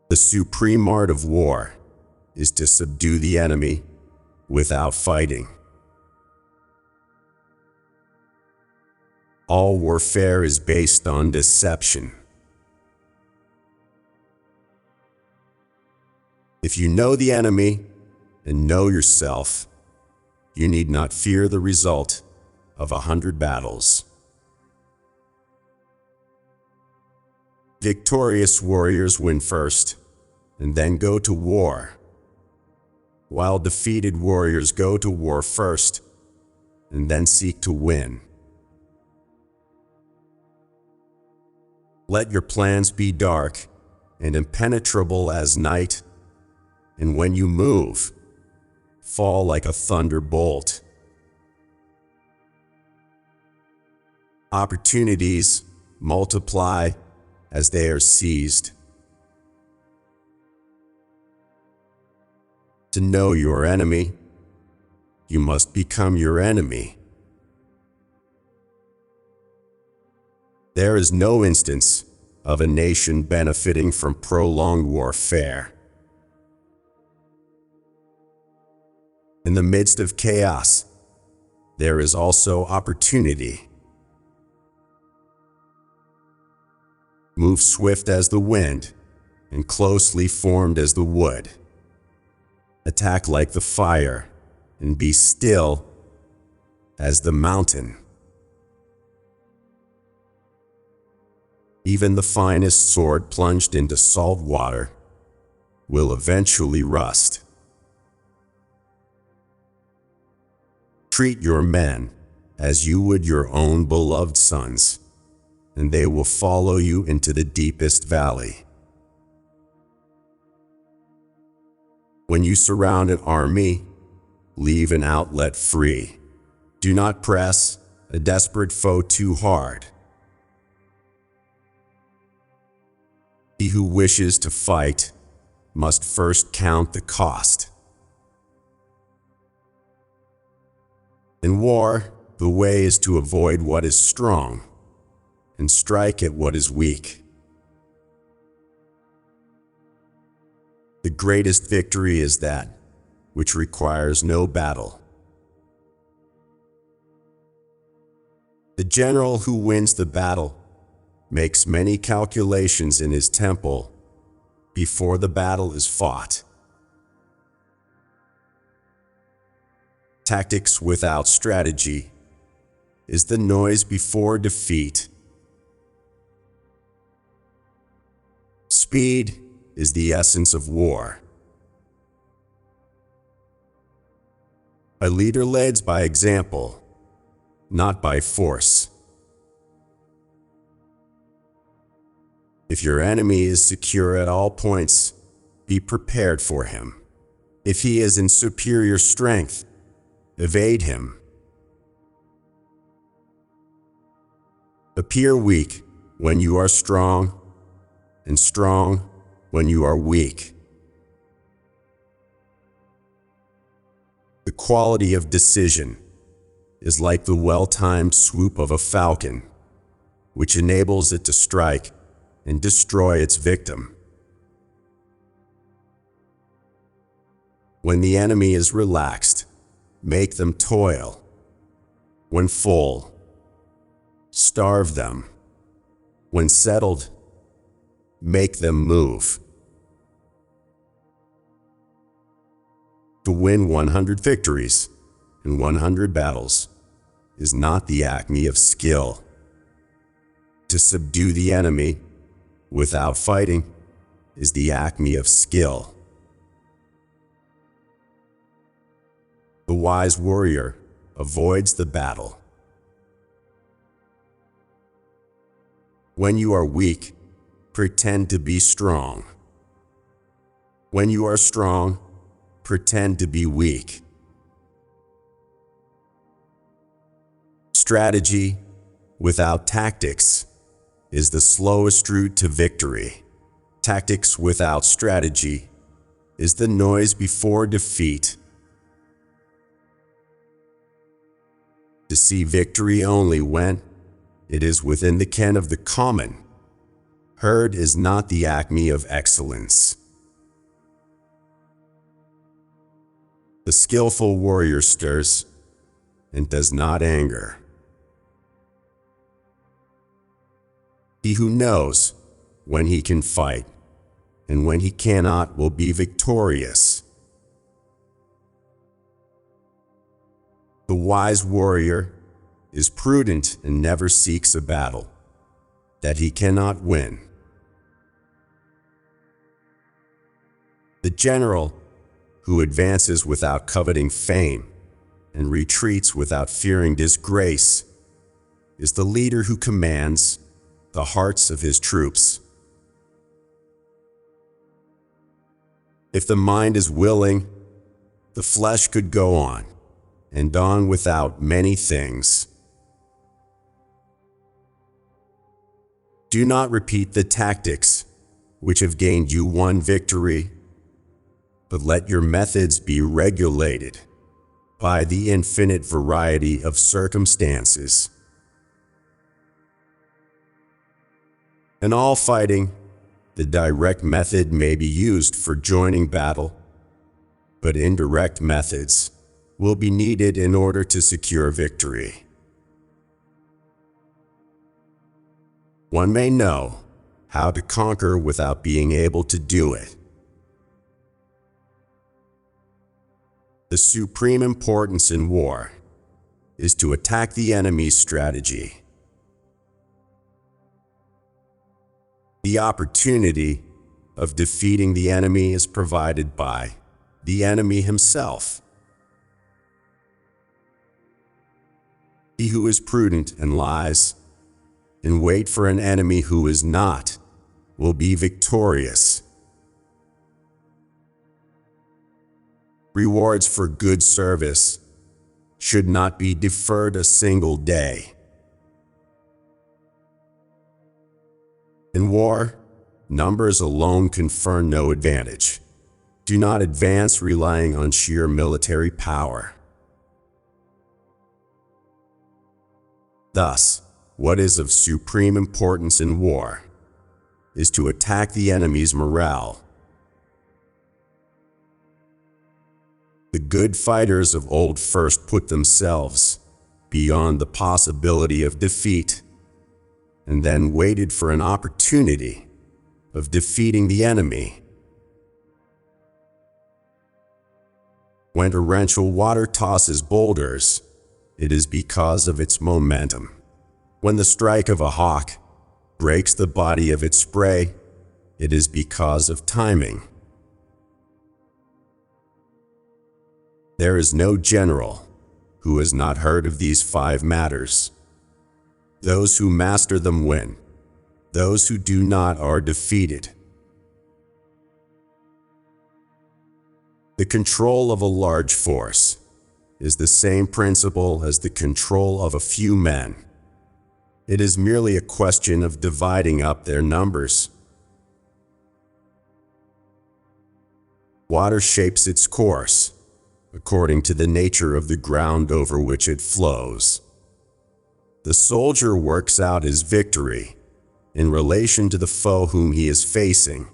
The supreme art of war is to subdue the enemy without fighting. All warfare is based on deception. If you know the enemy and know yourself, you need not fear the result of 100 battles. Victorious warriors win first and then go to war, while defeated warriors go to war first and then seek to win. Let your plans be dark and impenetrable as night, and when you move, fall like a thunderbolt. Opportunities multiply as they are seized. To know your enemy, you must become your enemy. There is no instance of a nation benefiting from prolonged warfare. In the midst of chaos, there is also opportunity. Move swift as the wind and closely formed as the wood. Attack like the fire and be still as the mountain. Even the finest sword plunged into salt water will eventually rust. Treat your men as you would your own beloved sons, and they will follow you into the deepest valley. When you surround an army, leave an outlet free. Do not press a desperate foe too hard. He who wishes to fight must first count the cost. In war, the way is to avoid what is strong and strike at what is weak. The greatest victory is that which requires no battle. The general who wins the battle makes many calculations in his temple before the battle is fought. Tactics without strategy is the noise before defeat. Speed is the essence of war. A leader leads by example, not by force. If your enemy is secure at all points, be prepared for him. If he is in superior strength, evade him. Appear weak when you are strong, and strong when you are weak. The quality of decision is like the well-timed swoop of a falcon, which enables it to strike and destroy its victim. When the enemy is relaxed, make them toil. When full, starve them. When settled, make them move. To win 100 victories in 100 battles is not the acme of skill. To subdue the enemy without fighting is the acme of skill. The wise warrior avoids the battle. When you are weak, pretend to be strong. When you are strong, pretend to be weak. Strategy without tactics is the slowest route to victory. Tactics without strategy is the noise before defeat. To see victory only when it is within the ken of the common Heard is not the acme of excellence. The skillful warrior stirs and does not anger. He who knows when he can fight and when he cannot will be victorious. The wise warrior is prudent and never seeks a battle that he cannot win. The general who advances without coveting fame and retreats without fearing disgrace is the leader who commands the hearts of his troops. If the mind is willing, the flesh could go on and on without many things. Do not repeat the tactics which have gained you one victory, but let your methods be regulated by the infinite variety of circumstances. In all fighting, the direct method may be used for joining battle, but indirect methods will be needed in order to secure victory. One may know how to conquer without being able to do it. The supreme importance in war is to attack the enemy's strategy. The opportunity of defeating the enemy is provided by the enemy himself. He who is prudent and lies in wait for an enemy who is not will be victorious. Rewards for good service should not be deferred a single day. In war, numbers alone confer no advantage. Do not advance relying on sheer military power. Thus, what is of supreme importance in war is to attack the enemy's morale. The good fighters of old first put themselves beyond the possibility of defeat, and then waited for an opportunity of defeating the enemy. When torrential water tosses boulders, it is because of its momentum. When the strike of a hawk breaks the body of its prey, it is because of timing. There is no general who has not heard of these 5 matters. Those who master them win. Those who do not are defeated. The control of a large force is the same principle as the control of a few men. It is merely a question of dividing up their numbers. Water shapes its course according to the nature of the ground over which it flows. The soldier works out his victory in relation to the foe whom he is facing.